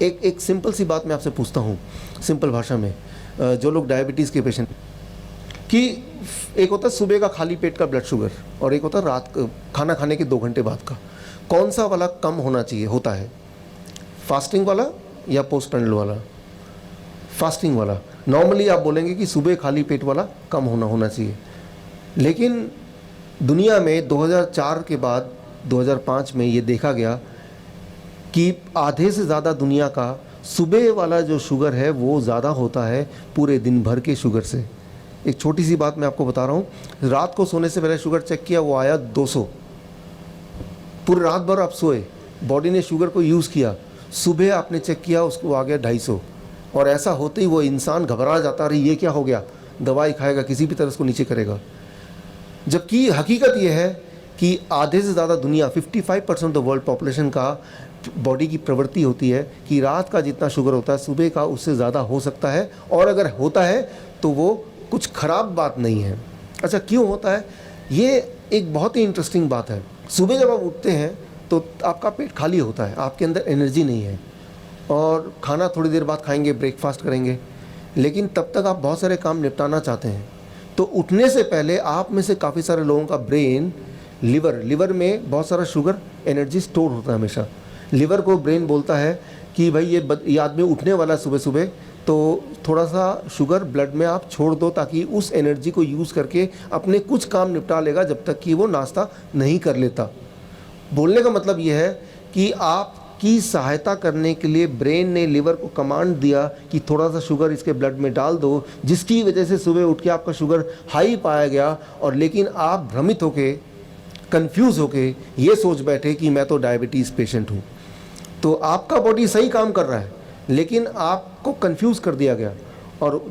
एक सिंपल सी बात मैं आपसे पूछता हूँ, सिंपल भाषा में, जो लोग डायबिटीज़ के पेशेंट, कि एक होता है सुबह का खाली पेट का ब्लड शुगर और एक होता है रात खाना खाने के 2 घंटे बाद का, कौन सा वाला कम होना चाहिए होता है, फास्टिंग वाला या पोस्ट प्रेंडल वाला? फास्टिंग वाला। नॉर्मली आप बोलेंगे कि सुबह खाली पेट वाला कम होना चाहिए, लेकिन दुनिया में 2004 के बाद 2005 में ये देखा गया कि आधे से ज़्यादा दुनिया का सुबह वाला जो शुगर है वो ज़्यादा होता है पूरे दिन भर के शुगर से। एक छोटी सी बात मैं आपको बता रहा हूँ, रात को सोने से पहले शुगर चेक किया, वो आया 200। पूरी रात भर आप सोए, बॉडी ने शुगर को यूज़ किया, सुबह आपने चेक किया उसको आ गया 250। और ऐसा होते ही वो इंसान घबरा जाता, अरे ये क्या हो गया, दवाई खाएगा, किसी भी तरह उसको नीचे करेगा। जबकि हकीकत ये है कि आधे से ज़्यादा दुनिया 55% ऑफ वर्ल्ड पॉपुलेशन का बॉडी की प्रवृत्ति होती है कि रात का जितना शुगर होता है सुबह का उससे ज़्यादा हो सकता है, और अगर होता है तो वो कुछ ख़राब बात नहीं है। अच्छा, क्यों होता है? ये एक बहुत ही इंटरेस्टिंग बात है। सुबह जब आप उठते हैं तो आपका पेट खाली होता है, आपके अंदर एनर्जी नहीं है, और खाना थोड़ी देर बाद खाएंगे, ब्रेकफास्ट करेंगे, लेकिन तब तक आप बहुत सारे काम निपटाना चाहते हैं। तो उठने से पहले आप में से काफ़ी सारे लोगों का ब्रेन, लिवर में बहुत सारा शुगर एनर्जी स्टोर होता है हमेशा। लिवर को ब्रेन बोलता है कि भाई ये आदमी उठने वाला है सुबह सुबह, तो थोड़ा सा शुगर ब्लड में आप छोड़ दो ताकि उस एनर्जी को यूज़ करके अपने कुछ काम निपटा लेगा जब तक कि वो नाश्ता नहीं कर लेता। बोलने का मतलब ये है कि आपकी सहायता करने के लिए ब्रेन ने लिवर को कमांड दिया कि थोड़ा सा शुगर इसके ब्लड में डाल दो, जिसकी वजह से सुबह उठ के आपका शुगर हाई पाया गया, और लेकिन आप भ्रमित होके, कंफ्यूज होके ये सोच बैठे कि मैं तो डायबिटीज़ पेशेंट हूँ। तो आपका बॉडी सही काम कर रहा है, लेकिन आपको कंफ्यूज कर दिया गया, और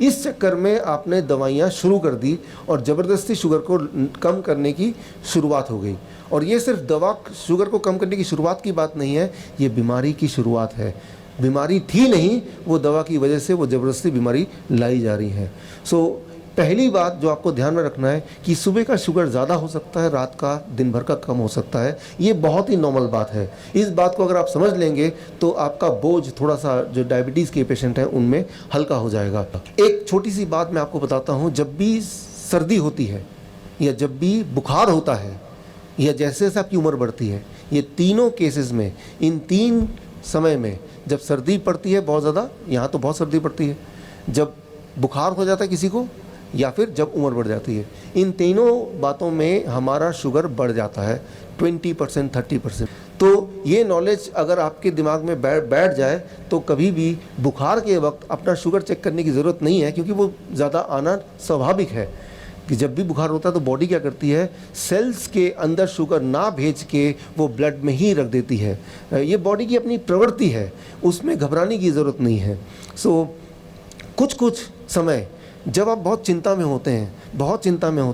इस चक्कर में आपने दवाइयाँ शुरू कर दी और ज़बरदस्ती शुगर को कम करने की शुरुआत हो गई। और ये सिर्फ दवा शुगर को कम करने की शुरुआत की बात नहीं है, ये बीमारी की शुरुआत है। बीमारी थी नहीं, वो दवा की वजह से वो ज़बरदस्ती बीमारी लाई जा रही है। सो पहली बात जो आपको ध्यान में रखना है कि सुबह का शुगर ज़्यादा हो सकता है, रात का दिन भर का कम हो सकता है। ये बहुत ही नॉर्मल बात है। इस बात को अगर आप समझ लेंगे तो आपका बोझ थोड़ा सा जो डायबिटीज़ के पेशेंट हैं उनमें हल्का हो जाएगा। एक छोटी सी बात मैं आपको बताता हूँ, जब भी सर्दी होती है या जब भी बुखार होता है या जैसे जैसे आपकी उम्र बढ़ती है, ये तीनों केसेस में, इन 3 समय में, जब सर्दी पड़ती है बहुत ज़्यादा, यहाँ तो बहुत सर्दी पड़ती है, जब बुखार हो जाता है किसी को, या फिर जब उम्र बढ़ जाती है, इन तीनों बातों में हमारा शुगर बढ़ जाता है 20%, 30%। तो ये नॉलेज अगर आपके दिमाग में बैठ जाए तो कभी भी बुखार के वक्त अपना शुगर चेक करने की ज़रूरत नहीं है, क्योंकि वो ज़्यादा आना स्वाभाविक है कि जब भी बुखार होता है तो बॉडी क्या करती है, सेल्स के अंदर शुगर ना भेज के वो ब्लड में ही रख देती है। ये बॉडी की अपनी प्रवृत्ति है, उसमें घबराने की ज़रूरत नहीं है। सो कुछ समय जब आप बहुत चिंता में होते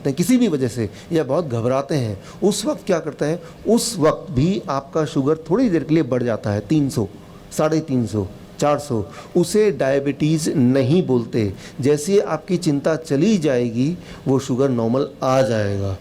हैं किसी भी वजह से, या बहुत घबराते हैं, उस वक्त क्या करते हैं, उस वक्त भी आपका शुगर थोड़ी देर के लिए बढ़ जाता है 300, 350, 400, उसे डायबिटीज़ नहीं बोलते। जैसे आपकी चिंता चली जाएगी वो शुगर नॉर्मल आ जाएगा।